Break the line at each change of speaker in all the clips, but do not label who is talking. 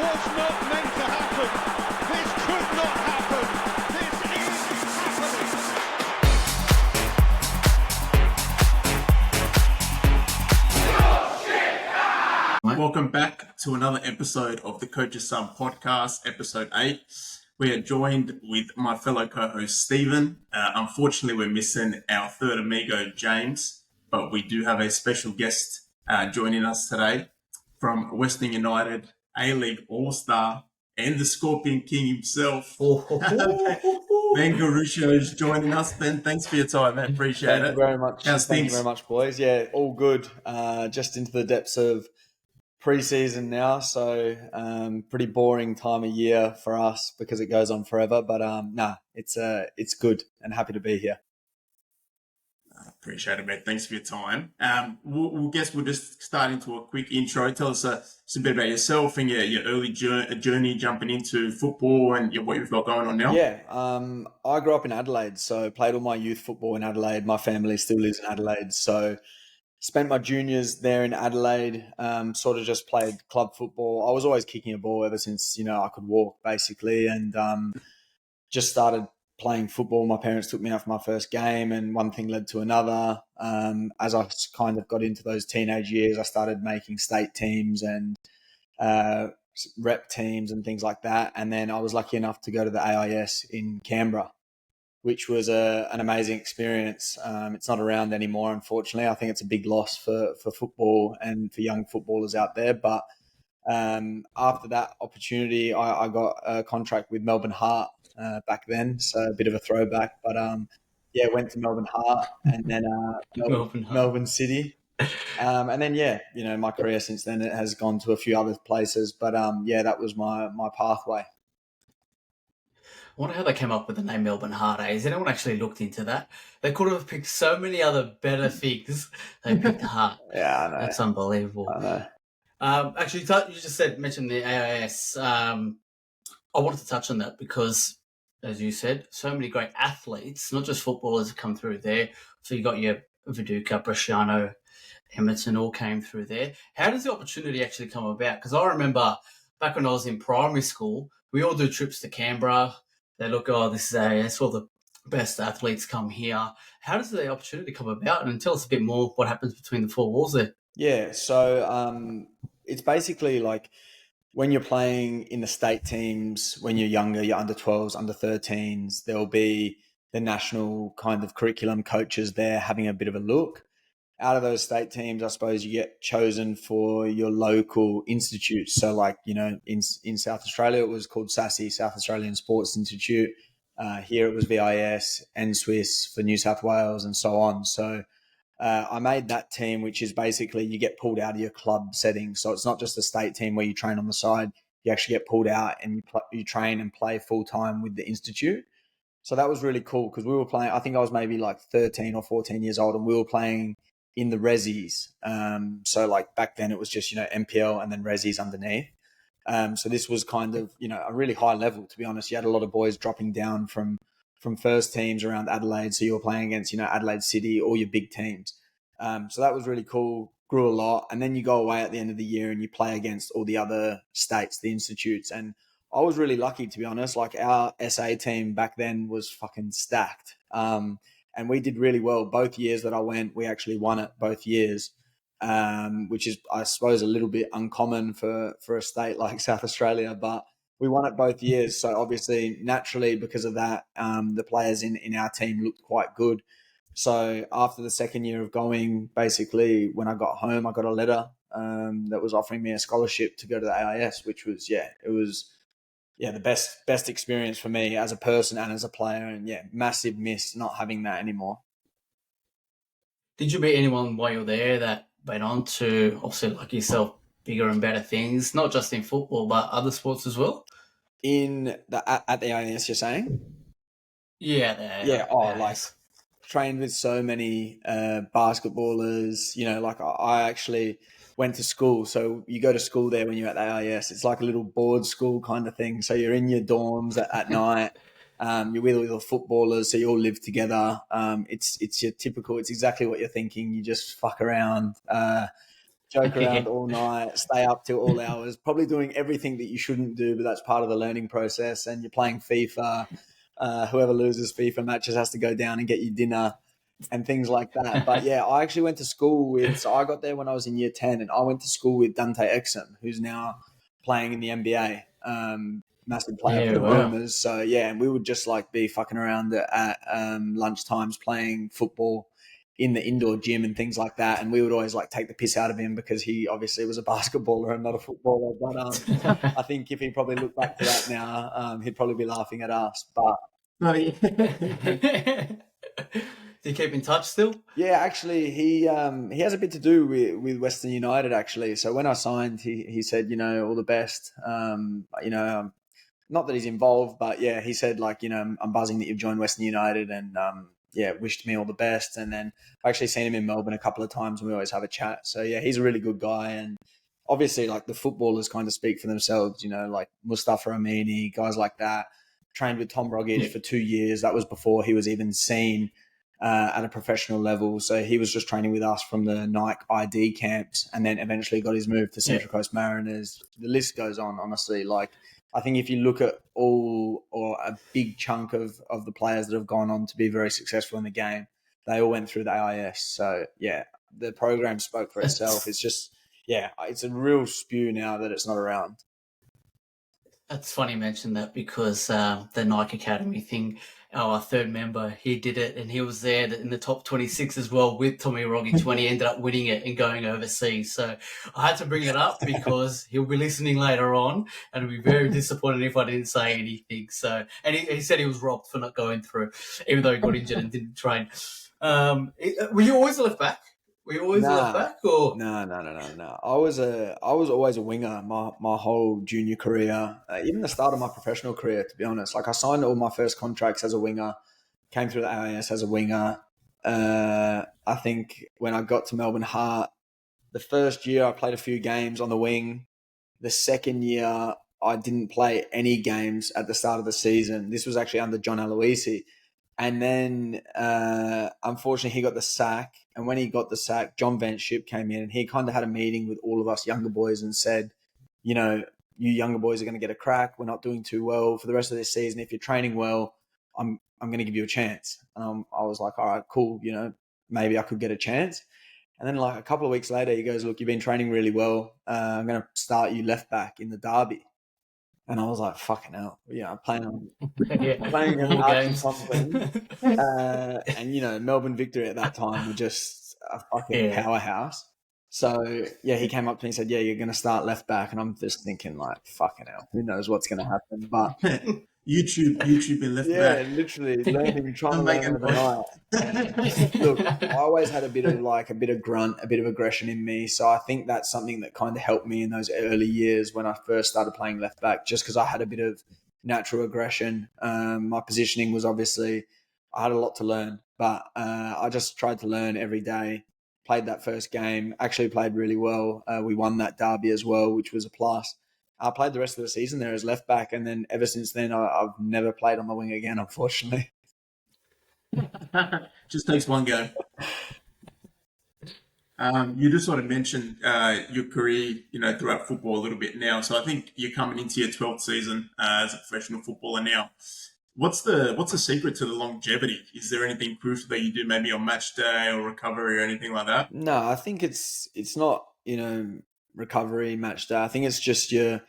was not meant to happen. This could not happen. This is happening.
Welcome back to another episode of the Coach's Son podcast, episode 8. We are joined with my fellow co-host, Stephen. Unfortunately, we're missing our third amigo, James, but we do have a special guest joining us today from Western United, A-League All-Star, and the Scorpion King himself. Ben Garuccio is joining us. Ben, thanks for your time, man. Appreciate it.
Thank you very much.
How's
Thank
things?
you very much, boys. Yeah, all good. Just into the depths of pre-season now, so pretty boring time of year for us because it goes on forever. But it's good and happy to be here.
Appreciate it, mate. Thanks for your time. We'll just start into a quick intro. Tell us a bit about yourself and your early journey jumping into football and what you've got going on now.
Yeah, I grew up in Adelaide, so played all my youth football in Adelaide. My family still lives in Adelaide, so spent my juniors there in Adelaide. Sort of just played club football. I was always kicking a ball ever since I could walk, basically, and just started playing football. My parents took me out for my first game, and one thing led to another. As I kind of got into those teenage years, I started making state teams and rep teams and things like that. And then I was lucky enough to go to the AIS in Canberra, which was an amazing experience. It's not around anymore, unfortunately. I think it's a big loss for football and for young footballers out there. But after that opportunity, I got a contract with Melbourne Heart back then, so a bit of a throwback. But went to Melbourne Heart and then Melbourne City. And then, my career since then, it has gone to a few other places. But that was my pathway.
I wonder how they came up with the name Melbourne Heart. Has anyone actually looked into that? They could have picked so many other better things. They picked Heart.
Yeah, I know.
That's unbelievable.
I know.
Actually, you just mentioned the AIS. I wanted to touch on that because, as you said, so many great athletes, not just footballers, have come through there. So you got your Viduka, Bresciano, Emerton all came through there. How does the opportunity actually come about? Because I remember back when I was in primary school, we all do trips to Canberra. They look, this is AIS, all the best athletes come here. How does the opportunity come about? And tell us a bit more what happens between the four walls there.
Yeah, so it's basically like when you're playing in the state teams, when you're younger, you're under 12s, under 13s, there'll be the national kind of curriculum coaches there having a bit of a look. Out of those state teams, I suppose you get chosen for your local institutes. So like, in South Australia, it was called SASI, South Australian Sports Institute. Here it was VIS, NSWIS for New South Wales and so on. So I made that team, which is basically you get pulled out of your club setting. So it's not just a state team where you train on the side. You actually get pulled out and you train and play full time with the institute. So that was really cool because we were playing, I think I was maybe like 13 or 14 years old and we were playing in the resis. So like back then it was just, MPL and then resis underneath. So this was kind of, a really high level, to be honest. You had a lot of boys dropping down from first teams around Adelaide. So you were playing against, Adelaide City, all your big teams. So that was really cool, grew a lot. And then you go away at the end of the year and you play against all the other states, the institutes. And I was really lucky, to be honest. Like our SA team back then was fucking stacked. And we did really well. Both years that I went, we actually won it both years, which is, I suppose, a little bit uncommon for a state like South Australia. But we won it both years. So obviously, naturally, because of that, the players in our team looked quite good. So after the second year of going, basically, when I got home, I got a letter that was offering me a scholarship to go to the AIS, which was, the best experience for me as a person and as a player. And massive miss not having that anymore.
Did you meet anyone while you were there that went on to, obviously like yourself, bigger and better things, not just in football, but other sports as well?
At the AIS, you're saying?
Yeah.
Like trained with so many basketballers, like I actually went to school. So you go to school there when you're at the AIS. It's like a little board school kind of thing. So you're in your dorms at night. You're with all the footballers, so you all live together. It's your typical. It's exactly what you're thinking. You just fuck around. joke around all night, stay up till all hours, probably doing everything that you shouldn't do, but that's part of the learning process. And you're playing FIFA. Whoever loses FIFA matches has to go down and get you dinner and things like that. But yeah, I actually went to school with, so I got there when I was in year 10, and I went to school with Dante Exum, who's now playing in the NBA. Massive player for the Boomers. So yeah, and we would just like be fucking around at lunchtimes playing football in the indoor gym and things like that. And we would always like take the piss out of him because he obviously was a basketballer and not a footballer. But I think if he probably looked back to that now, he'd probably be laughing at us. But
do you keep in touch still?
Yeah, actually, he has a bit to do with Western United, actually. So when I signed, he said, all the best. Not that he's involved, but yeah, he said like, I'm buzzing that you've joined Western United, and wished me all the best. And then I actually seen him in Melbourne a couple of times, and we always have a chat. So yeah, he's a really good guy, and obviously like the footballers kind of speak for themselves. Like Mustafa Amini, guys like that. Trained with Tom Rogic for 2 years. That was before he was even seen at a professional level. So he was just training with us from the Nike ID camps, and then eventually got his move to Central Coast Mariners. The list goes on, honestly. Like, I think if you look at all or a big chunk of the players that have gone on to be very successful in the game, they all went through the AIS. So yeah, the program spoke for itself. It's just, it's a real spew now that it's not around.
That's funny you mentioned that, because the Nike Academy thing, our third member, he did it, and he was there in the top 26 as well with Tommy Rogic when he ended up winning it and going overseas. So I had to bring it up because he'll be listening later on and he'll be very disappointed if I didn't say anything. So, and he said he was robbed for not going through, even though he got injured and didn't train. Were you always left back? Were you always left back, or
no? I was always a winger my whole junior career, even the start of my professional career. To be honest, like I signed all my first contracts as a winger, came through the AIS as a winger. I think when I got to Melbourne Heart, the first year I played a few games on the wing. The second year I didn't play any games at the start of the season. This was actually under John Aloisi. And then, unfortunately, he got the sack. And when he got the sack, John Ventship came in, and he kind of had a meeting with all of us younger boys and said, you younger boys are going to get a crack. We're not doing too well for the rest of this season. If you're training well, I'm going to give you a chance. And I was like, all right, cool. Maybe I could get a chance. And then like a couple of weeks later, he goes, look, you've been training really well. I'm going to start you left back in the derby. And I was like, fucking hell. Playing in Archie Thompson. And, Melbourne Victory at that time were just a fucking powerhouse. So, he came up to me and said, you're going to start left back. And I'm just thinking like, fucking hell, who knows what's going to happen. But
YouTube in left back.
Yeah, literally learning, trying to learn overnight. Look, I always had a bit of grunt, a bit of aggression in me. So I think that's something that kind of helped me in those early years when I first started playing left back, just because I had a bit of natural aggression. My positioning was obviously, I had a lot to learn, but I just tried to learn every day. Played that first game, actually played really well. We won that derby as well, which was a plus. I played the rest of the season there as left back, and then ever since then, I've never played on the wing again, unfortunately.
Just takes one go. You just sort of mentioned your career, throughout football a little bit now. So I think you're coming into your 12th season as a professional footballer now. What's the secret to the longevity? Is there anything crucial that you do maybe on match day or recovery or anything like that?
No, I think it's not, recovery, match day. I think it's just your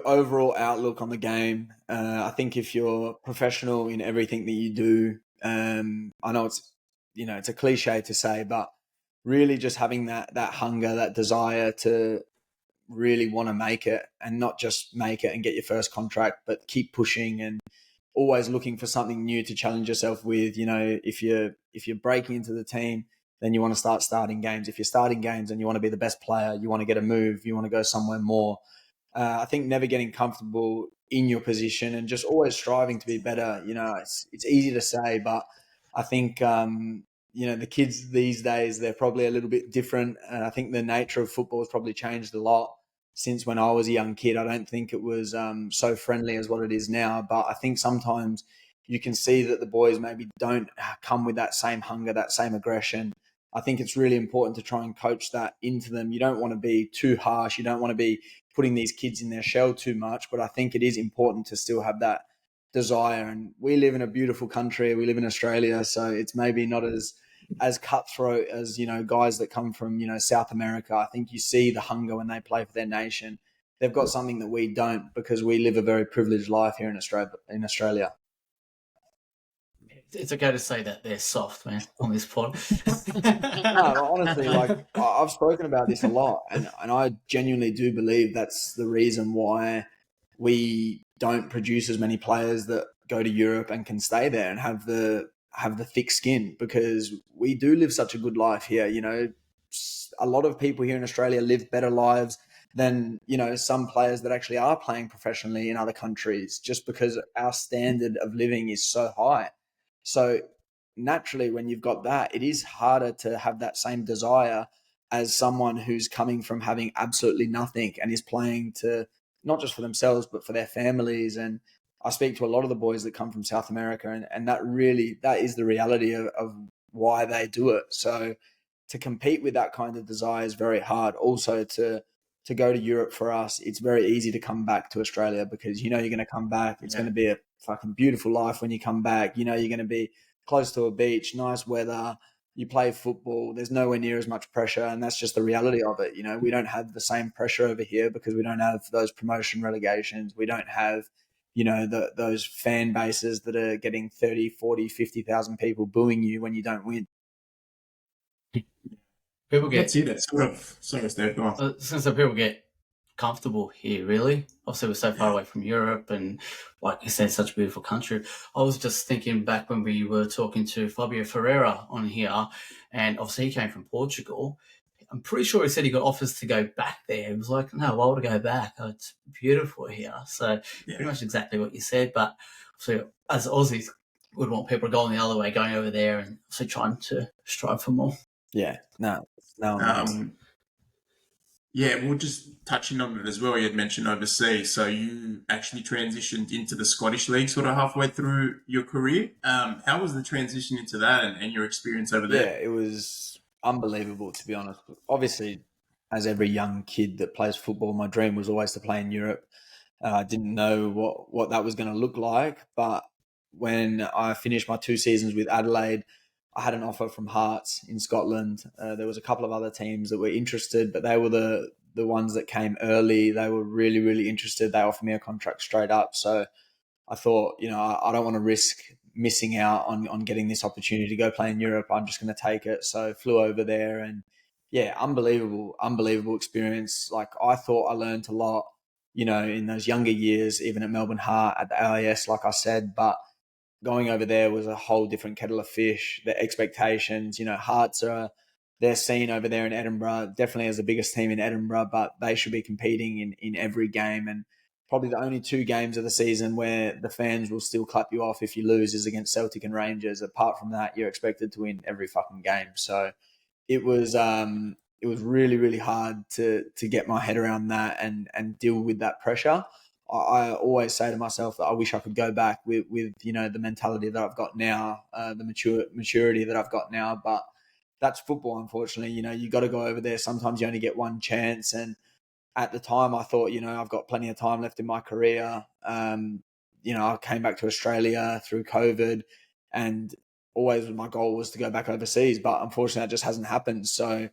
overall outlook on the game. I think if you're professional in everything that you do, I know it's it's a cliche to say, but really just having that hunger, that desire to really want to make it, and not just make it and get your first contract, but keep pushing and always looking for something new to challenge yourself with. If you're breaking into the team, then you want to start starting games. If you're starting games and you want to be the best player, you want to get a move, you want to go somewhere more. I think never getting comfortable in your position and just always striving to be better. It's easy to say, but I think, the kids these days, they're probably a little bit different. And I think the nature of football has probably changed a lot since when I was a young kid. I don't think it was so friendly as what it is now, but I think sometimes you can see that the boys maybe don't come with that same hunger, that same aggression. I think it's really important to try and coach that into them. You don't want to be too harsh. You don't want to be putting these kids in their shell too much, but I think it is important to still have that desire. And we live in a beautiful country. We live in Australia, so it's maybe not as cutthroat as, guys that come from, South America. I think you see the hunger when they play for their nation. They've got something that we don't because we live a very privileged life here in Australia.
It's okay to say that they're soft, man, on this pod.
No, honestly, I've spoken about this a lot, and I genuinely do believe that's the reason why we don't produce as many players that go to Europe and can stay there and have the thick skin, because we do live such a good life here. A lot of people here in Australia live better lives than, some players that actually are playing professionally in other countries, just because our standard of living is so high. So naturally, when you've got that, it is harder to have that same desire as someone who's coming from having absolutely nothing and is playing to not just for themselves, but for their families. And I speak to a lot of the boys that come from South America, and that is the reality of why they do it. So to compete with that kind of desire is very hard. Also to go to Europe for us, it's very easy to come back to Australia because you're going to come back. It's going to be a fucking beautiful life when you come back. You're going to be close to a beach, nice weather. You play football. There's nowhere near as much pressure, and that's just the reality of it. We don't have the same pressure over here because we don't have those promotion relegations. We don't have, those fan bases that are getting 30, 40, 50,000 people booing you when you don't win.
People get people get comfortable here, really. Obviously, we're so far away from Europe, and like you said, such a beautiful country. I was just thinking back when we were talking to Fabio Ferreira on here, and obviously he came from Portugal. I'm pretty sure he said he got offers to go back there. He was like, no, why would I go back? Oh, it's beautiful here. So pretty much exactly what you said. But so as Aussies, would want people going the other way, going over there and also trying to strive for more.
Yeah, no.
Well, just touching on it as well, you had mentioned overseas. So you actually transitioned into the Scottish League sort of halfway through your career. How was the transition into that and your experience over there?
Yeah, it was unbelievable, to be honest. Obviously, as every young kid that plays football, my dream was always to play in Europe. I didn't know what that was going to look like, but when I finished my 2 seasons with Adelaide, I had an offer from Hearts in Scotland. There was a couple of other teams that were interested, but they were the ones that came early. They were really, really interested. They offered me a contract straight up. So I thought, I don't want to risk missing out on getting this opportunity to go play in Europe. I'm just going to take it. So I flew over there, and unbelievable experience. Like, I thought I learned a lot, in those younger years, even at Melbourne Heart, at the AIS, like I said, but going over there was a whole different kettle of fish. The expectations, Hearts they're seen over there in Edinburgh, definitely as the biggest team in Edinburgh, but they should be competing in every game. And probably the only 2 games of the season where the fans will still clap you off if you lose is against Celtic and Rangers. Apart from that, you're expected to win every fucking game. So it was really, really hard to get my head around that and deal with that pressure. I always say to myself that I wish I could go back with the mentality that I've got now, the maturity that I've got now. But that's football, unfortunately. You got to go over there. Sometimes you only get one chance. And at the time, I thought, I've got plenty of time left in my career. I came back to Australia through COVID, and always my goal was to go back overseas. But unfortunately, that just hasn't happened. So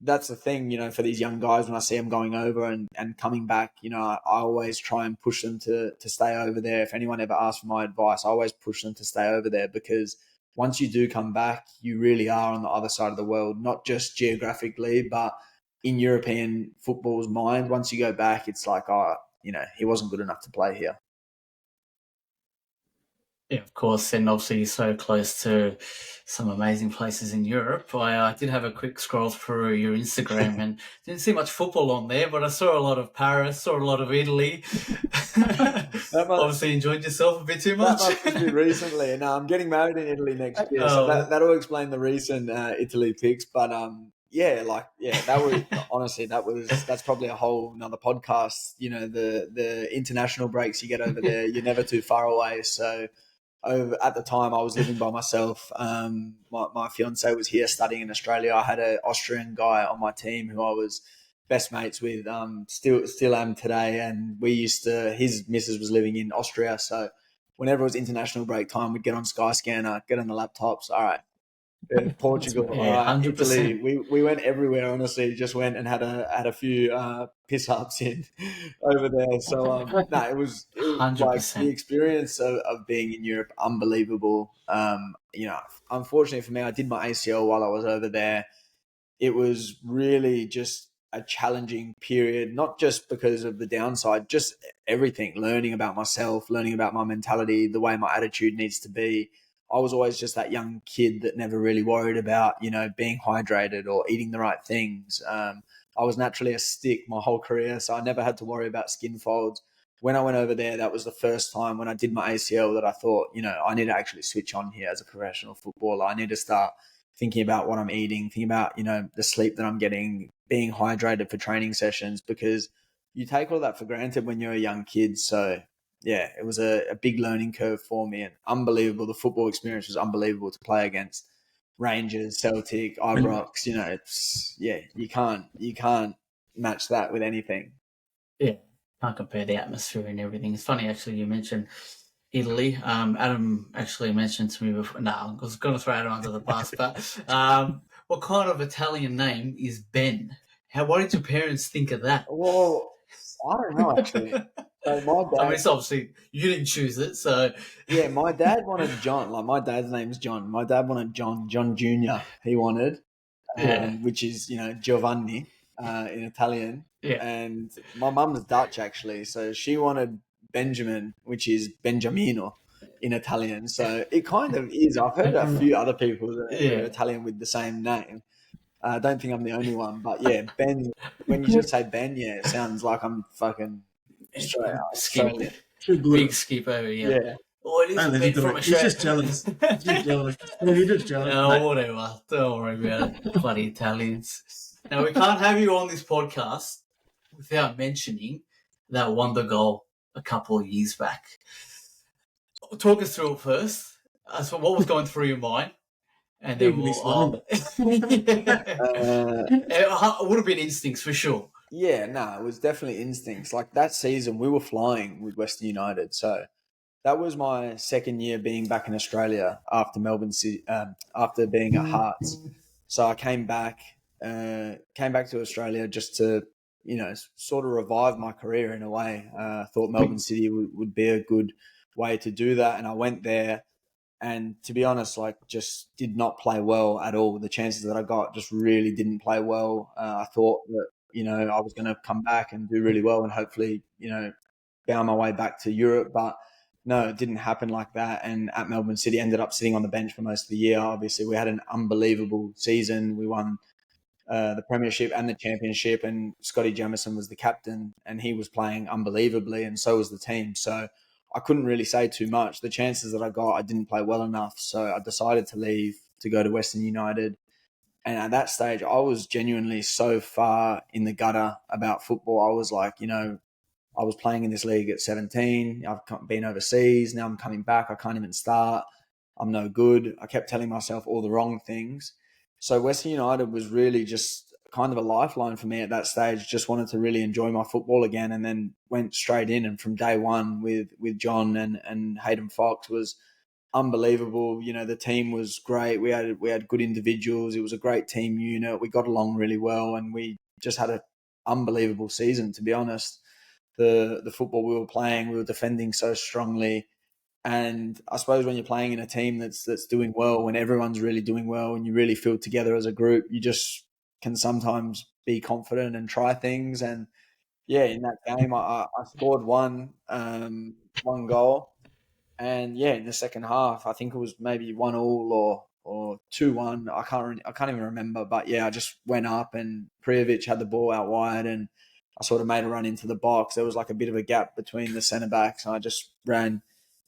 that's the thing, for these young guys, when I see them going over and coming back, I always try and push them to stay over there. If anyone ever asks for my advice, I always push them to stay over there, because once you do come back, you really are on the other side of the world, not just geographically, but in European football's mind. Once you go back, it's like, he wasn't good enough to play here.
Yeah, of course, and obviously you're so close to some amazing places in Europe. I did have a quick scroll through your Instagram and didn't see much football on there, but I saw a lot of Paris, saw a lot of Italy. Obviously enjoyed yourself a bit too much.
That must be recently. And I'm getting married in Italy next year, so that'll explain the recent Italy picks. But that was honestly, that's probably a whole another podcast. The international breaks you get over there, you're never too far away. So at the time I was living by myself. My fiance was here studying in Australia. I had an Austrian guy on my team who I was best mates with, still am today. And his missus was living in Austria. So whenever it was international break time, we'd get on Skyscanner, get on the laptops. All right. Portugal, all right,
100%.
Italy. We went everywhere. Honestly, just went and had a few piss ups in over there. So no, it was like the
100%.
experience of being in Europe, unbelievable. Unfortunately for me, I did my ACL while I was over there. It was really just a challenging period, not just because of the downside, just everything, learning about myself, learning about my mentality, the way my attitude needs to be. I was always just that young kid that never really worried about, being hydrated or eating the right things. I was naturally a stick my whole career, so I never had to worry about skin folds. When I went over there, that was the first time when I did my ACL that I thought, I need to actually switch on here as a professional footballer. I need to start thinking about what I'm eating, thinking about, the sleep that I'm getting, being hydrated for training sessions, because you take all that for granted when you're a young kid. So yeah, it was a big learning curve for me, and unbelievable. The football experience was unbelievable to play against Rangers, Celtic, Ibrox. You can't match that with anything.
Yeah, can't compare the atmosphere and everything. It's funny, actually, you mentioned Italy. Adam actually mentioned to me before. No, I was going to throw Adam under the bus, but what kind of Italian name is Ben? What did your parents think of that?
Well, I don't know actually. So my dad,
I mean, it's obviously you didn't choose it, so
yeah, my dad wanted John. Like my dad's name's John. My dad wanted John Junior. He wanted,
yeah,
which is Giovanni in Italian.
yeah.
And my mum's Dutch actually, so she wanted Benjamin, which is Benjamino in Italian. So it kind of is. I've heard a few other people that are Italian with the same name. I don't think I'm the only one, but yeah, Ben. When you just say Ben, yeah, it sounds like I'm fucking
Skip,
Australian.
big skip over here.
Yeah.
Oh, it is
Don't
Ben
listen to
from
it. He's
Australia.
just jealous. He's just jealous. He's just jealous.
No,
mate.
whatever. Don't worry about it. Bloody Italians. Now, we can't have you on this podcast without mentioning that wonder goal a couple of years back. Talk us through it first. So what was going through your mind? And then
Big
we'll... it would have been instincts for sure.
Yeah, no, it was definitely instincts. Like that season, we were flying with Western United. So that was my second year being back in Australia after Melbourne City, after being at Hearts. So I came back to Australia just to, sort of revive my career in a way. Thought Melbourne City would be a good way to do that. And I went there and to be honest, like just did not play well at all. The chances that I got just really didn't play well. I thought that, I was going to come back and do really well and hopefully, found my way back to Europe, but no, it didn't happen like that. And at Melbourne City, ended up sitting on the bench for most of the year. Obviously, we had an unbelievable season. We won the Premiership and the Championship, and Scotty Jamieson was the captain, and he was playing unbelievably, and so was the team. So I couldn't really say too much. The chances that I got, I didn't play well enough, so I decided to leave to go to Western United. And at that stage, I was genuinely so far in the gutter about football. I was like, I was playing in this league at 17. I've been overseas. Now I'm coming back. I can't even start. I'm no good. I kept telling myself all the wrong things. So Western United was really just kind of a lifeline for me at that stage. Just wanted to really enjoy my football again, and then went straight in. And from day one with John and Hayden Fox was unbelievable. The team was great. We had good individuals. It was a great team unit. We got along really well, and we just had an unbelievable season, to be honest. The football we were playing, we were defending so strongly. And I suppose when you're playing in a team that's doing well, when everyone's really doing well and you really feel together as a group, you just can sometimes be confident and try things. And yeah, in that game, I scored one goal. And yeah, in the second half, I think it was maybe 1-1 or 2-1. I can't even remember. But yeah, I just went up and Prijovic had the ball out wide, and I sort of made a run into the box. There was like a bit of a gap between the centre backs, and I just ran.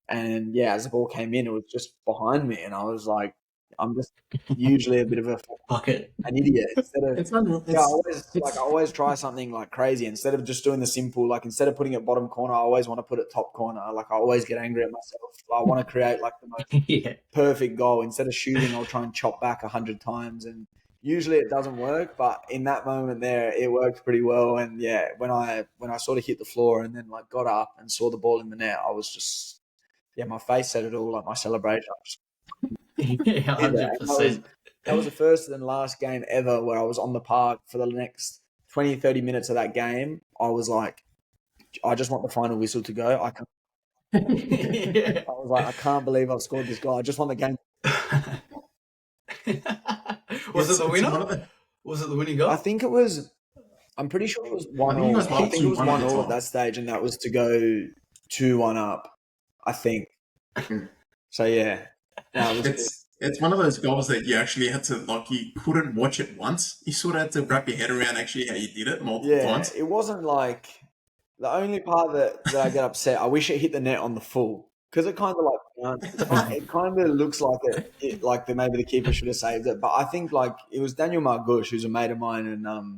And yeah, as the ball came in, it was just behind me, and I was like, I'm just usually a bit of an idiot. Instead of
It's unreal.
I always try something like crazy. Instead of just doing the simple, like instead of putting it bottom corner, I always want to put it top corner. Like I always get angry at myself. I want to create like the most
Yeah.
perfect goal. Instead of shooting, I'll try and chop back 100 times, and usually it doesn't work. But in that moment there, it worked pretty well. And yeah, when I sort of hit the floor and then like got up and saw the ball in the net, I was just my face said it all. Like my celebration, I just
Yeah,
did that.
100%.
That was the first and last game ever where I was on the park for the next 20, 30 minutes of that game. I was like, I just want the final whistle to go.
Yeah.
I was like, I can't believe I've scored this goal. I just want the game.
Was it the
It's
winner?
one of the-
Was it the winning goal?
I think it was. I'm pretty sure it was one
think it
all.
was
I think it was
2-1
one
at the
all at
time.
that stage, and that was to go 2-1 up. I think. So yeah, no, it was
It's one of those goals that you actually had to, like, you couldn't watch it once. You sort of had to wrap your head around actually how you did it multiple
yeah.
times.
It wasn't like the only part that I get upset. I wish it hit the net on the full because it kind of like it kind of looks like it like maybe the keeper should have saved it. But I think like it was Daniel Margush, who's a mate of mine, and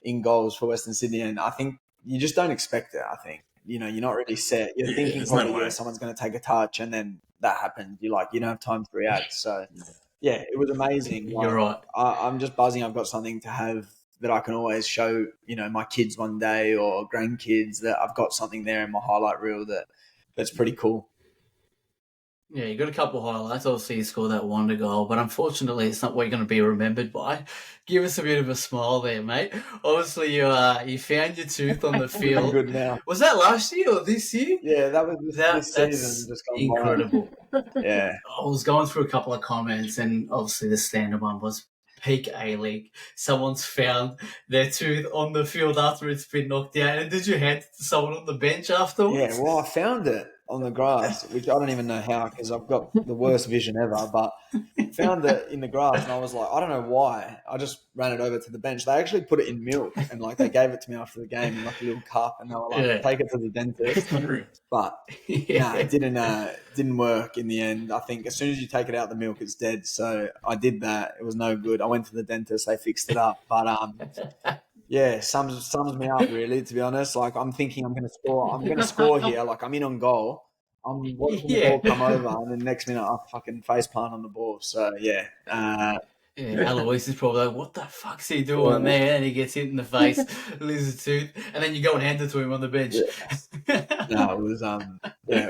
in goals for Western Sydney, and I think you just don't expect it. I think you're not really set. You're
Yeah,
thinking
there's no
probably
way.
someone's going to take a touch, and then that happened. You don't have time to react. So yeah, it was amazing.
You're right.
I'm just buzzing. I've got something to have that I can always show, my kids one day or grandkids, that I've got something there in my highlight reel that's pretty cool.
Yeah, you got a couple of highlights. Obviously, you scored that wonder goal, but unfortunately, it's not what you're going to be remembered by. Give us a bit of a smile there, mate. Obviously, you found your tooth on the
I'm
field.
good now.
Was that last year or this year?
Yeah, that was this
That's
season. Just gone by.
incredible.
Yeah.
I was going through a couple of comments, and obviously the standard one was peak A-League. Someone's found their tooth on the field after it's been knocked out. And did you hand it to someone on the bench afterwards?
Yeah, well, I found it on the grass, which I don't even know how because I've got the worst vision ever, but found it in the grass and I was like, I don't know why. I just ran it over to the bench. They actually put it in milk and like they gave it to me after the game in like a little cup and they were like,
Yeah.
take it to the dentist. But
Yeah.
it didn't work in the end. I think as soon as you take it out the milk, it's dead. So I did that. It was no good. I went to the dentist. They fixed it up. But yeah, sums me up really. To be honest, like I'm thinking I'm going to score. I'm going to score here. Like I'm in on goal. I'm watching the ball come over, and then next minute I fucking face plant on the ball. So yeah.
Yeah, Alois is probably like, what the fuck's he doing there? And he gets hit in the face, loses a tooth, and then you go and hand it to him on the bench.
No, it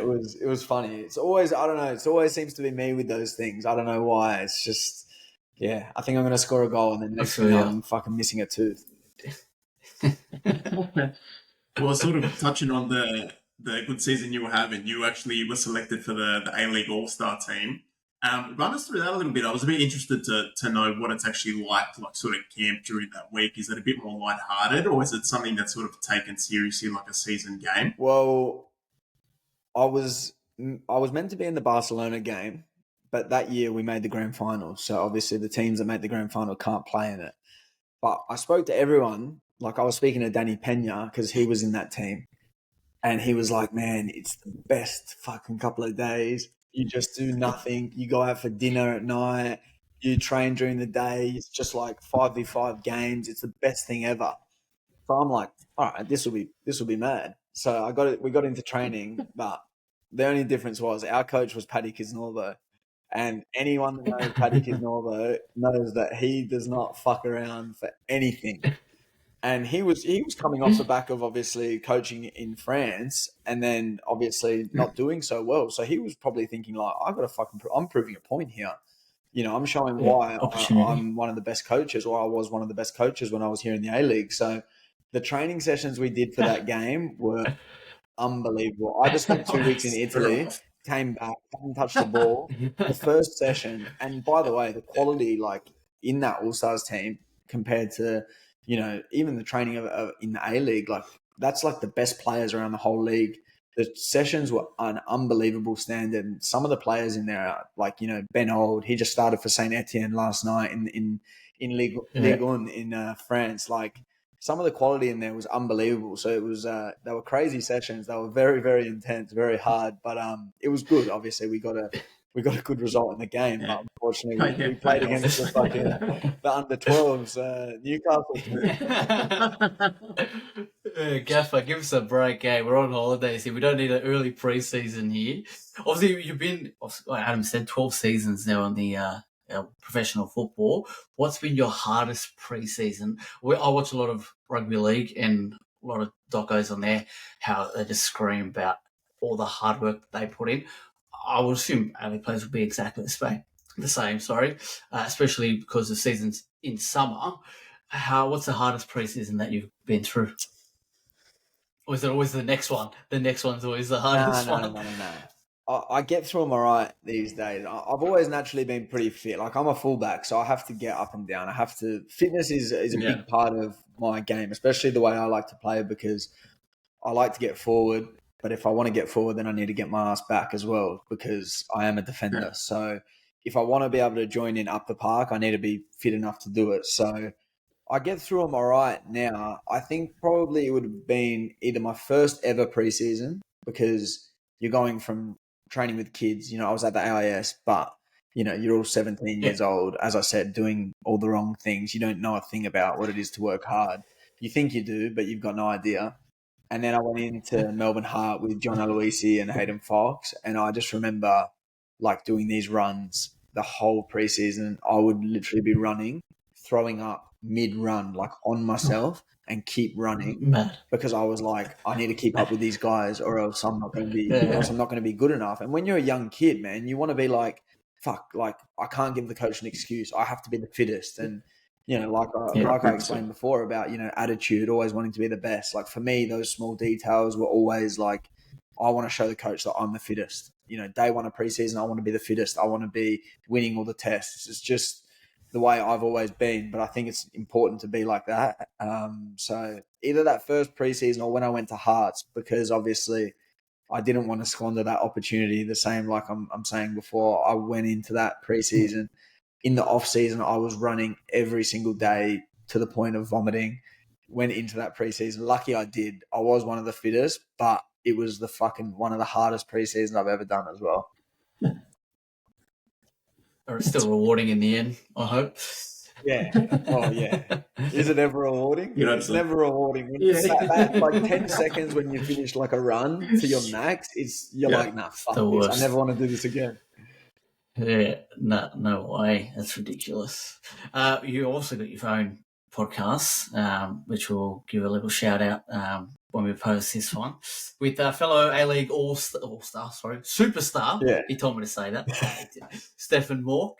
was it was funny. It's always, I don't know, it always seems to be me with those things. I don't know why. It's just, yeah, I think I'm going to score a goal and then next minute I'm fucking missing a tooth.
Well, sort of touching on the good season you were having, you actually were selected for the A-League All-Star team. Run us through that a little bit. I was a bit interested to know what it's actually like sort of camp during that week. Is it a bit more lighthearted or is it something that's sort of taken seriously like a season game?
Well, I was meant to be in the Barcelona game, but that year we made the grand final. So obviously the teams that made the grand final can't play in it. But I spoke to everyone. Like I was speaking to Danny Pena because he was in that team. And he was like, man, it's the best fucking couple of days. You just do nothing. You go out for dinner at night. You train during the day. It's just like 5v5 games. It's the best thing ever. So I'm like, all right, this will be mad. So we got into training, but the only difference was our coach was Paddy Kisnorbo. And anyone that knows Paddy Kisnorbo knows that he does not fuck around for anything. And he was coming off the back of obviously coaching in France and then obviously not doing so well. So he was probably thinking like, I'm proving a point here. I'm showing why I'm one of the best coaches, or I was one of the best coaches when I was here in the A-League. So the training sessions we did for that game were unbelievable. I just spent 2 weeks in Italy, came back, hadn't touched the ball. The first session, and by the way, the quality like in that All-Stars team compared to even the training of in the A-League, like that's like the best players around the whole league. The sessions were an unbelievable standard. And some of the players in there, are like Ben Old, he just started for Saint Etienne last night in Ligue 1 in France. Like some of the quality in there was unbelievable. So it was they were crazy sessions. They were very, very intense, very hard, but it was good. Obviously, we got we got a good result in the game.
Yeah.
But unfortunately, we
Yeah,
played
playoffs.
against the under 12s, Newcastle.
Gaffer, give us a break, eh? We're on holidays here. We don't need an early pre-season here. Obviously, you've been, like Adam said, 12 seasons now in the professional football. What's been your hardest pre-season? I watch a lot of rugby league and a lot of docos on there, how they just scream about all the hard work that they put in. I would assume A-League players would be exactly the same, especially because the season's in summer. What's the hardest pre-season that you've been through? Or is it always the next one? The next one's always the hardest one.
No. I get through them all right these days. I've always naturally been pretty fit. Like, I'm a fullback, so I have to get up and down. Fitness is a big part of my game, especially the way I like to play, because I like to get forward. But if I want to get forward, then I need to get my ass back as well, because I am a defender.
Yeah.
So if I want to be able to join in up the park, I need to be fit enough to do it. So I get through them all right now. I think probably it would have been either my first ever preseason, because you're going from training with kids. I was at the AIS, but you're all 17 years old, as I said, doing all the wrong things. You don't know a thing about what it is to work hard. You think you do, but you've got no idea. And then I went into Melbourne Heart with John Aloisi and Hayden Fox, and I just remember doing these runs the whole preseason. I would literally be running, throwing up mid-run, on myself, and keep running, because I was like, I need to keep up with these guys, or else I'm not going to be good enough. And when you're a young kid, man, you want to be like, fuck, I can't give the coach an excuse. I have to be the fittest. And I explained before about attitude, always wanting to be the best. For me, those small details were always I want to show the coach that I'm the fittest. Day one of preseason, I want to be the fittest. I want to be winning all the tests. It's just the way I've always been, but I think it's important to be like that. So either that first preseason or when I went to Hearts, because obviously I didn't want to squander that opportunity. The same, I'm saying before, I went into that preseason. In the off season, I was running every single day to the point of vomiting. Went into that preseason. Lucky I did. I was one of the fittest, but it was one of the hardest preseasons I've ever done as well.
Or it's still rewarding in the end, I hope.
Yeah. Oh, yeah. Is it ever rewarding? It's never rewarding. That 10 seconds when you finish a run to your max, you're nah, fuck this. I never want to do this again.
Yeah, no way. That's ridiculous. You also got your own podcast, which we'll give a little shout out when we post this one, with fellow A-League superstar.
Yeah.
He told me to say that. Stefan Mork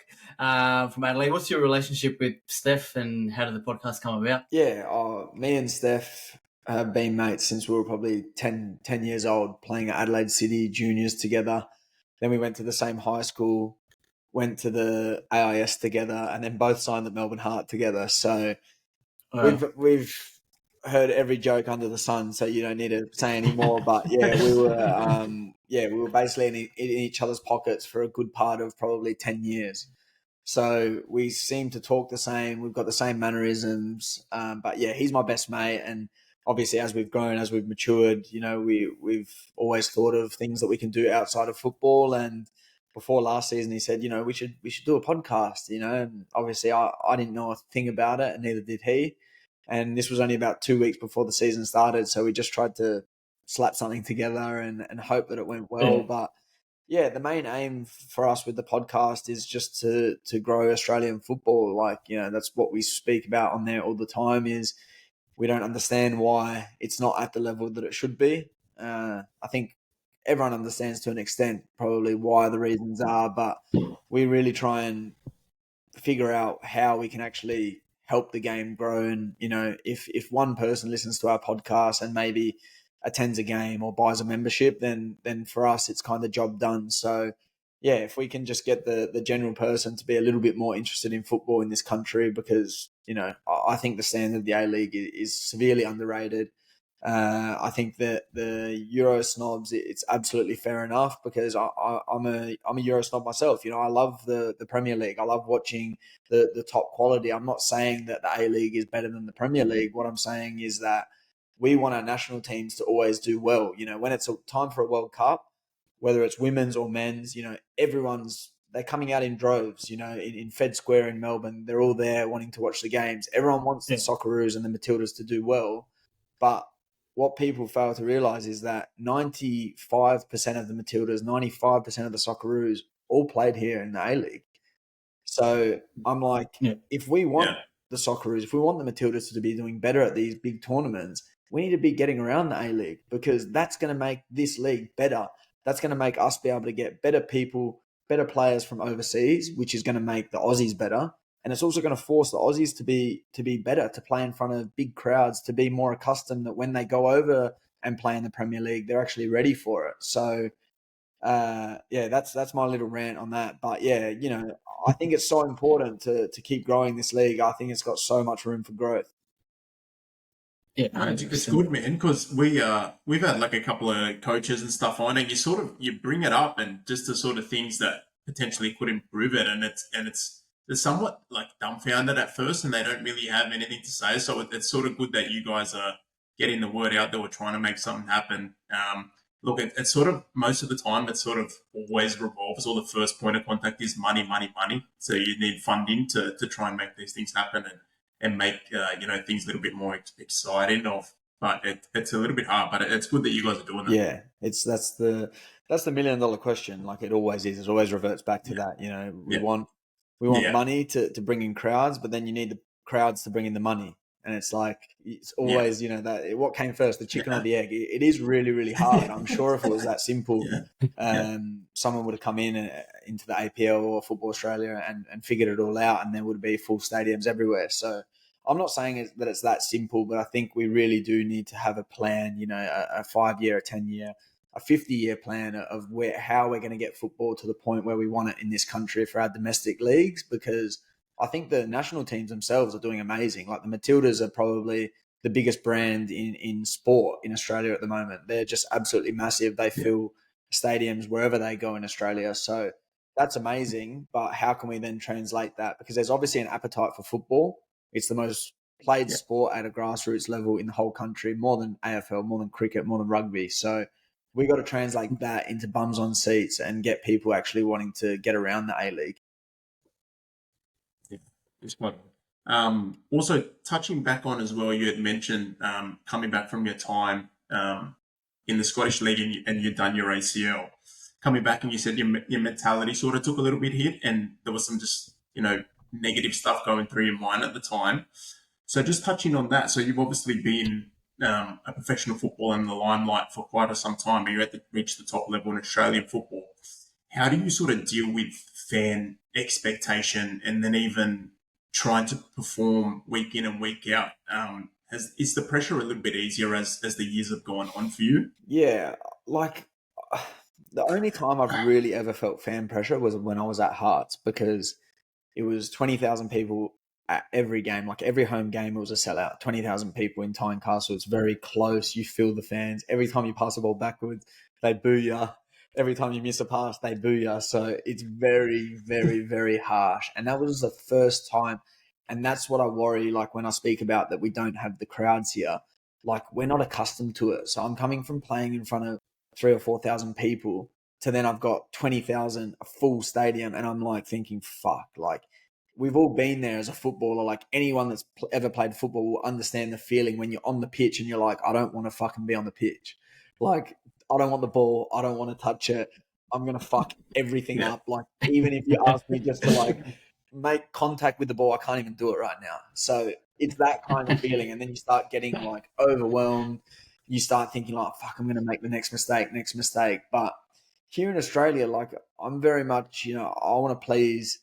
from A-League. What's your relationship with Steph, and how did the podcast come about?
Yeah, me and Steph have been mates since we were probably 10 years old, playing at Adelaide City juniors together. Then we went to the same high school, went to the AIS together, and then both signed at Melbourne Heart together. So we've heard every joke under the sun, so you don't need to say any more. But yeah, we were basically in each other's pockets for a good part of probably 10 years. So we seem to talk the same. We've got the same mannerisms. But yeah, he's my best mate. And obviously, as we've grown, as we've matured, we've always thought of things that we can do outside of football. And before last season, he said, we should do a podcast, and obviously I didn't know a thing about it, and neither did he. And this was only about 2 weeks before the season started. So we just tried to slap something together and hope that it went well. But yeah, the main aim for us with the podcast is just to grow Australian football. That's what we speak about on there all the time, is we don't understand why it's not at the level that it should be. I think everyone understands to an extent probably why the reasons are, but we really try and figure out how we can actually help the game grow. And, if one person listens to our podcast and maybe attends a game or buys a membership, then for us, it's kind of job done. So yeah, if we can just get the general person to be a little bit more interested in football in this country, because, I think the standard of the A-League is severely underrated. I think that the Euro snobs, it's absolutely fair enough, because I'm a Euro snob myself. I love the Premier League. I love watching the top quality. I'm not saying that the A-League is better than the Premier League. What I'm saying is that we want our national teams to always do well. When it's time for a World Cup, whether it's women's or men's, they're coming out in droves, in Fed Square in Melbourne. They're all there wanting to watch the games. Everyone wants the Socceroos and the Matildas to do well. But what people fail to realise is that 95% of the Matildas, 95% of the Socceroos all played here in the A-League. So I'm like, if we want the Socceroos, if we want the Matildas to be doing better at these big tournaments, we need to be getting around the A-League, because that's going to make this league better. That's going to make us be able to get better people, better players from overseas, which is going to make the Aussies better. And it's also going to force the Aussies to be better, to play in front of big crowds, to be more accustomed that when they go over and play in the Premier League, they're actually ready for it. So, that's my little rant on that. But I think it's so important to keep growing this league. I think it's got so much room for growth.
Yeah,
it's good, man, because we've had like a couple of coaches and stuff on, and you bring it up and just the sort of things that potentially could improve it, and they're somewhat like dumbfounded at first, and they don't really have anything to say. So it's sort of good that you guys are getting the word out that we're trying to make something happen. Look, it's sort of most of the time, it sort of always revolves, or the first point of contact is money, money, money. So you need funding to try and make these things happen and make things a little bit more exciting. But it's a little bit hard, but it's good that you guys are doing that.
Yeah, that's the $1 million question. Like it always is. It always reverts back to that. We want money to bring in crowds, but then you need the crowds to bring in the money. And it's like, it's always, that what came first, the chicken or the egg? It is really, really hard. I'm sure if it was that simple, someone would have come into the APL or Football Australia and figured it all out, and there would be full stadiums everywhere. So I'm not saying that it's that simple, but I think we really do need to have a plan, a 5-year, a 10-year, a 50-year plan of how we're going to get football to the point where we want it in this country for our domestic leagues, because I think the national teams themselves are doing amazing. Like the Matildas are probably the biggest brand in sport in Australia at the moment. They're just absolutely massive. They fill stadiums wherever they go in Australia. So that's amazing. But how can we then translate that? Because there's obviously an appetite for football. It's the most played sport at a grassroots level in the whole country, more than AFL, more than cricket, more than rugby. So we got to translate that into bums on seats and get people actually wanting to get around the A-League.
Also, touching back on as well, you had mentioned coming back from your time in the Scottish League and you'd done your ACL. Coming back, and you said your mentality sort of took a little bit hit, and there was some just negative stuff going through your mind at the time. So just touching on that, so you've obviously been a professional footballer in the limelight for quite some time, but you had to reach the top level in Australian football. How do you sort of deal with fan expectation and then even trying to perform week in and week out? Is the pressure a little bit easier as the years have gone on for you?
Yeah, like the only time I've really ever felt fan pressure was when I was at Hearts, because it was 20,000 people at every game. Like every home game, it was a sellout. 20,000 people in Tynecastle. It's very close. You feel the fans. Every time you pass the ball backwards, they boo you. Every time you miss a pass, they boo you. So it's very, very, very harsh. And that was the first time. And that's what I worry, like when I speak about that we don't have the crowds here. Like we're not accustomed to it. So I'm coming from playing in front of 3,000 or 4,000 people to then I've got 20,000, a full stadium. And I'm like thinking, fuck, like we've all been there as a footballer. Like anyone that's ever played football will understand the feeling when you're on the pitch and you're like, I don't want to fucking be on the pitch. Like, I don't want the ball. I don't want to touch it. I'm going to fuck everything up. Like, even if you ask me just to like make contact with the ball, I can't even do it right now. So it's that kind of feeling. And then you start getting like overwhelmed. You start thinking like, fuck, I'm going to make the next mistake. But here in Australia, like I'm very much, I want to please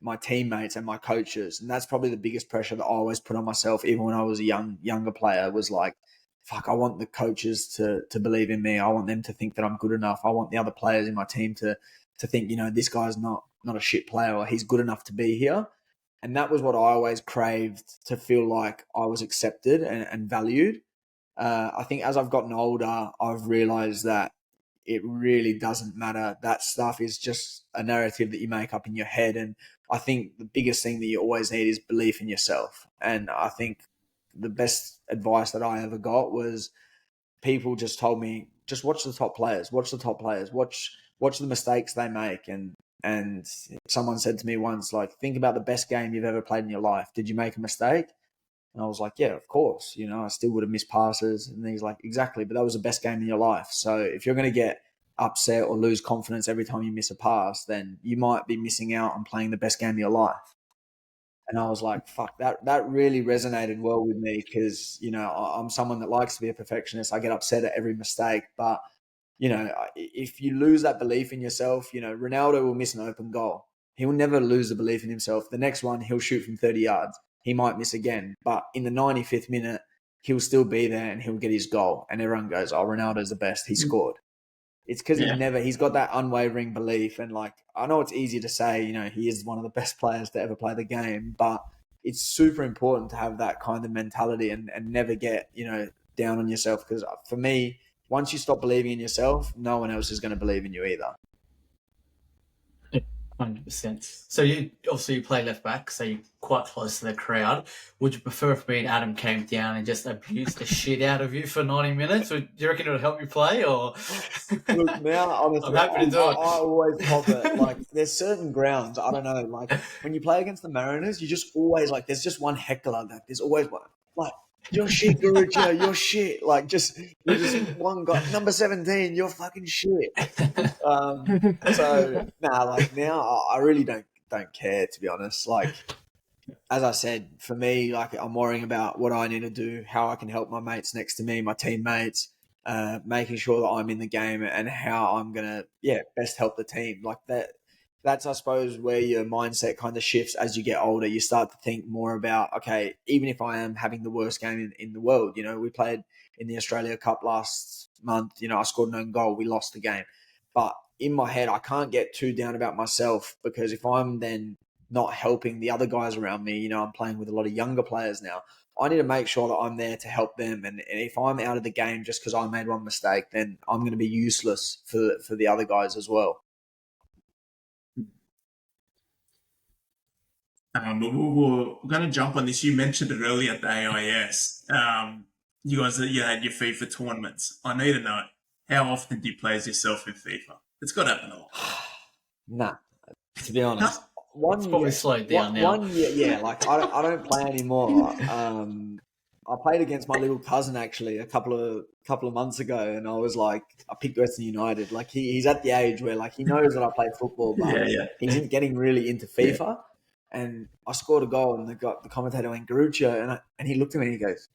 my teammates and my coaches. And that's probably the biggest pressure that I always put on myself, even when I was a younger player, was like, fuck, I want the coaches to believe in me. I want them to think that I'm good enough. I want the other players in my team to think, this guy's not a shit player, or he's good enough to be here. And that was what I always craved, to feel like I was accepted and valued. I think as I've gotten older, I've realized that it really doesn't matter. That stuff is just a narrative that you make up in your head. And I think the biggest thing that you always need is belief in yourself. And I think the best advice that I ever got was people just told me, just watch the top players. Watch the top players. Watch the mistakes they make. And someone said to me once, like, think about the best game you've ever played in your life. Did you make a mistake? And I was like, yeah, of course. You know, I still would have missed passes. And he's like, exactly, but that was the best game in your life. So if you're going to get upset or lose confidence every time you miss a pass, then you might be missing out on playing the best game of your life. And I was like, fuck, that really resonated well with me because, you know, I'm someone that likes to be a perfectionist. I get upset at every mistake. But, you know, if you lose that belief in yourself, you know, Ronaldo will miss an open goal. He will never lose the belief in himself. The next one, he'll shoot from 30 yards. He might miss again. But in the 95th minute, he'll still be there and he'll get his goal. And everyone goes, oh, Ronaldo's the best. He scored. It's because he's got that unwavering belief. And like, I know it's easy to say, you know, he is one of the best players to ever play the game, but it's super important to have that kind of mentality and never get, you know, down on yourself. Because for me, once you stop believing in yourself, no one else is going to believe in you either.
100%. So you obviously play left back, so you're quite close to the crowd. Would you prefer if me and Adam came down and just abused the shit out of you for 90 minutes? Do you reckon it would help you play? Or
look, now honestly,
I'm happy to do it.
I always pop it. Like, there's certain grounds, I don't know, like when you play against the Mariners, you just always like, there's just one heckler that there's always one like, you're shit, Garuccio, you're shit. Like, you're just one guy. Number 17, you're fucking shit. So, like now I really don't care, to be honest. Like, as I said, for me, like I'm worrying about what I need to do, how I can help my mates next to me, my teammates, making sure that I'm in the game and how I'm going to, best help the team. Like that's, I suppose, where your mindset kind of shifts as you get older. You start to think more about, okay, even if I am having the worst game in the world, you know, we played in the Australia Cup last month, you know, I scored an own goal, we lost the game. But in my head, I can't get too down about myself because if I'm then not helping the other guys around me, you know, I'm playing with a lot of younger players now. I need to make sure that I'm there to help them. And if I'm out of the game just because I made one mistake, then I'm going to be useless for the other guys as well.
We're going to jump on this. You mentioned it earlier at the AIS. You guys, you had your FIFA tournaments. I need to know, how often do you play as yourself in FIFA? It's got to happen a lot.
Nah, to be honest.
It's probably slowed down now.
1 year, like I don't play anymore. I played against my little cousin actually a couple of months ago, and I was like, I picked Western United. Like he's at the age where like he knows that I play football, but he's getting really into FIFA. Yeah. And I scored a goal, and the commentator went Garuccio, and he looked at me and he goes,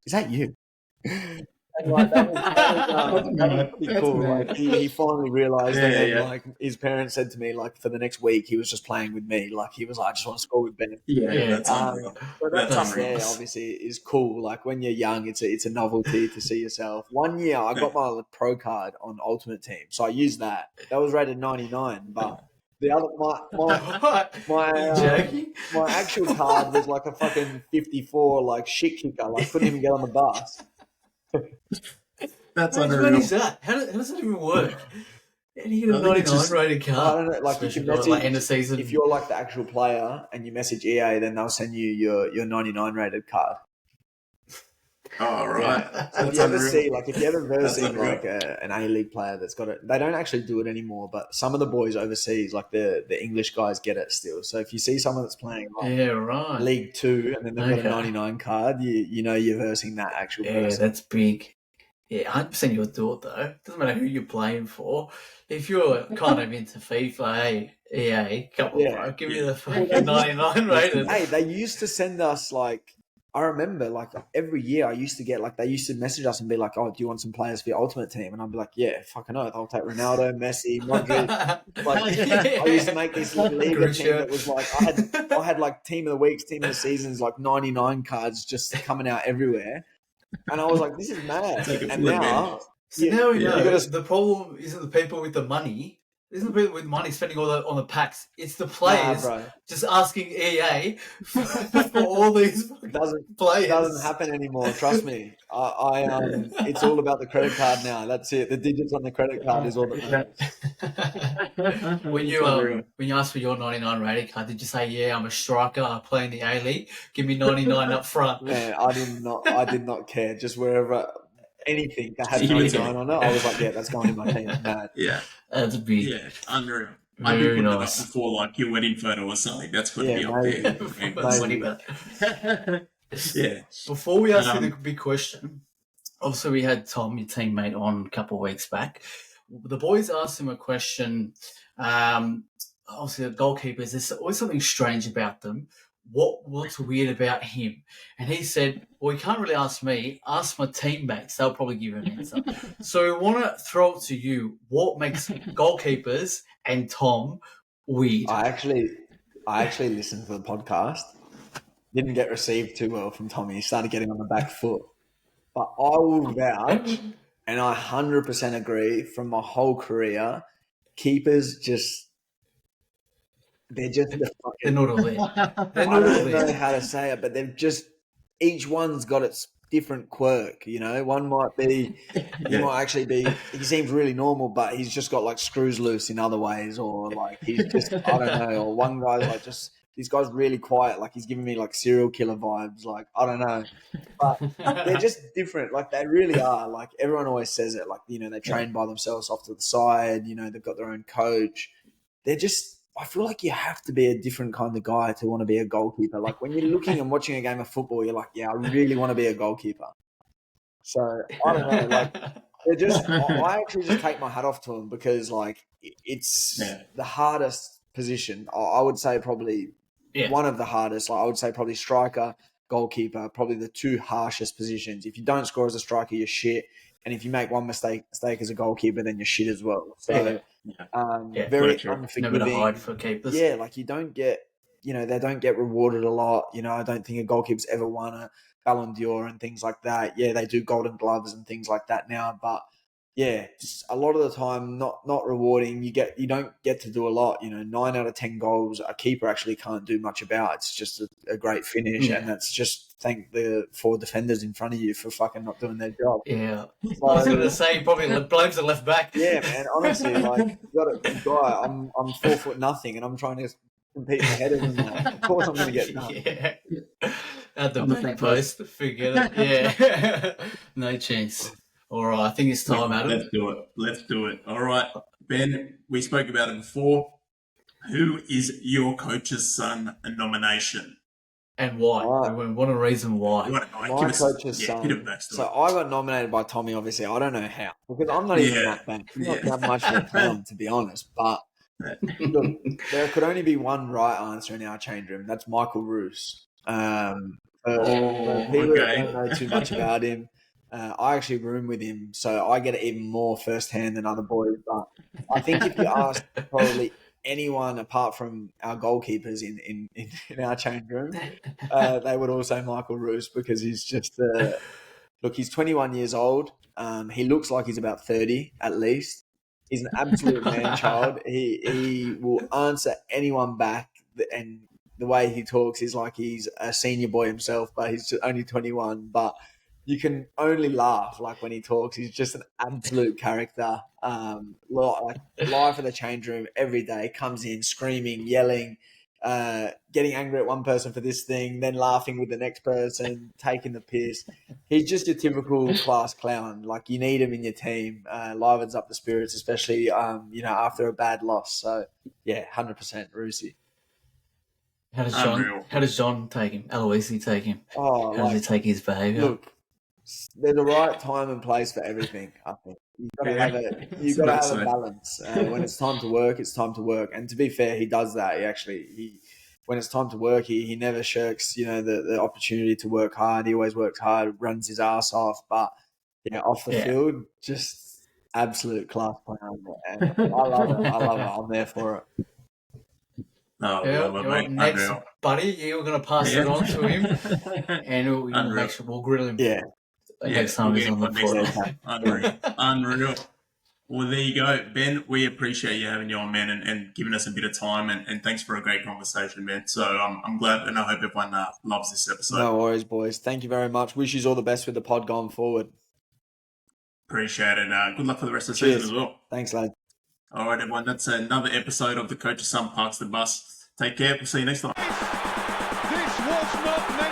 "Is that you?" And like, that was pretty cool. Like he finally realised that. And like his parents said to me, like for the next week, he was just playing with me. Like he was like, "I just want to score with Ben."
That's unreal.
But that's obviously is cool. Like when you're young, it's a novelty to see yourself. 1 year, I got my pro card on Ultimate Team, so I used that. That was rated 99, but. The other my actual card was like a fucking 54, like shit kicker. Like couldn't even get on the bus.
That's
unreal.
unreal.
What is that? How does that even work? How do you get a 99 rated card?
I don't know. Like
especially
you can message,
like end of season.
If you're like the actual player and you message EA, then they'll send you your 99 rated card.
Oh, right.
Yeah. If you ever seen like an A-League player that's got it, they don't actually do it anymore, but some of the boys overseas, like the English guys, get it still. So if you see someone that's playing like League 2 and then they've got a 99 card, you know you're versing that actual person.
Yeah, that's big. Yeah, 100% you'll do it though. Doesn't matter who you're playing for. If you're kind of into FIFA, EA, bro, give me the fucking 99 rated.
Hey, they used to send us like. I remember, like, every year I used to get, like, they used to message us and be like, oh, do you want some players for your Ultimate Team? And I'd be like, yeah, fucking oath. I'll take Ronaldo, Messi, Modric. I used to make this little league team that was like, I had, like, Team of the Weeks, Team of the Seasons, like, 99 cards just coming out everywhere. And I was like, this is mad. And now...
So now we know the problem isn't the people with the money. Isn't the people with money spending all that on the packs? It's the players just asking EA for all these players.
It doesn't happen anymore. Trust me. It's all about the credit card now. That's it. The digits on the credit card is all that matters.
When you asked for your 99 rated card, did you say, "Yeah, I'm a striker. I play in the A-League. Give me 99 up front"?
Man, I did not care. Just wherever. anything that had
Yeah.
99 on it, I was like, yeah, that's going in my team. No.
Yeah.
That'd be
Yeah. Unreal. Maybe
very
put it up
nice.
before like your wedding photo or something. That's got to be up
maybe.
there. Yeah.
Before we ask you the big question, obviously we had Tom, your teammate, on a couple of weeks back. The boys asked him a question. Obviously, the goalkeepers, there's always something strange about them. What's weird about him? And he said, well, you can't really ask me. Ask my teammates. They'll probably give an answer. So we want to throw it to you. What makes goalkeepers and Tom weird?
I actually listened to the podcast. Didn't get received too well from Tommy. He started getting on the back foot. But I will vouch, and I 100% agree, from my whole career, keepers they're
not all there.
I don't know how to say it, but they've just, each one's got its different quirk, you know. One might be, he might actually be, he seems really normal, but he's just got like screws loose in other ways, or like he's just, I don't know, or one guy's like just, this guy's really quiet, like he's giving me like serial killer vibes, like I don't know, but they're just different, like they really are. Like everyone always says it, like, you know, they train by themselves off to the side, you know, they've got their own coach. They're just, I feel like you have to be a different kind of guy to want to be a goalkeeper. Like when you're looking and watching a game of football, you're like, yeah, I really want to be a goalkeeper. So I don't know, like they're just, I actually just take my hat off to them, because like it's the hardest position. I would say probably one of the hardest. Like I would say probably striker, goalkeeper, probably the two harshest positions. If you don't score as a striker, you're shit. And if you make one mistake as a goalkeeper, then you're shit as well. So very unforgiving.
Never to hide for keepers.
Yeah, like you don't get, you know, they don't get rewarded a lot. You know, I don't think a goalkeeper's ever won a Ballon d'Or and things like that. Yeah, they do golden gloves and things like that now, but yeah, just a lot of the time not rewarding. You don't get to do a lot. You know, 9 out of 10 goals a keeper actually can't do much about. It's just a great finish, and that's just thank the 4 defenders in front of you for fucking not doing their job.
Yeah, so, I was going to say probably blames the left back.
Yeah, man. Honestly, like I'm 4 foot nothing, and I'm trying to compete ahead of them. Of course, I'm going to get done.
Yeah. At the back post, forget it. Yeah, no chance. All right, I think it's time, Adam.
Let's do it. All right, Ben, we spoke about it before. Who is your coach's son nomination?
And why? Right. We want a reason why.
My coach's son. So I got nominated by Tommy, obviously. I don't know how, because I'm not even that bad. I'm not that much of a talent, to be honest. But look, there could only be one right answer in our change room. That's Michael Roos. People don't know too much about him. I actually room with him, so I get it even more firsthand than other boys. But I think if you ask probably anyone apart from our goalkeepers in our change room, they would all say Michael Roos, because he's just look. He's 21 years old. He looks like he's about 30 at least. He's an absolute man child. He will answer anyone back, and the way he talks is like he's a senior boy himself, but he's only 21. But you can only laugh like when he talks. He's just an absolute character. Like life in the change room every day, comes in screaming, yelling, getting angry at one person for this thing, then laughing with the next person, taking the piss. He's just your typical class clown. Like you need him in your team. Livens up the spirits, especially after a bad loss. So yeah, 100% Roosy.
How does John take him? Aloisi take him?
How
does he take his behaviour?
Look, there's a right time and place for everything, I think. You've got to have a balance. When it's time to work, it's time to work. And to be fair, he does that. When it's time to work, he never shirks, the opportunity to work hard. He always works hard, runs his ass off. But off the field, just absolute class player. And I love it. I'm there for it.
Oh, next, buddy, you're going to pass it on to him, and we'll grill him.
Yeah.
Next time he's on the
floor. Unreal. Well, there you go, Ben. We appreciate you having you on, man, and giving us a bit of time, and thanks for a great conversation, man. So I'm glad, and I hope everyone loves this episode.
No worries, boys. Thank you very much. Wish you all the best with the pod going forward.
Appreciate it. Good luck for the rest of the season as well.
Thanks, lad.
All right, everyone. That's another episode of the Coach's Son Parks the Bus. Take care. We'll see you next time.
This was not meant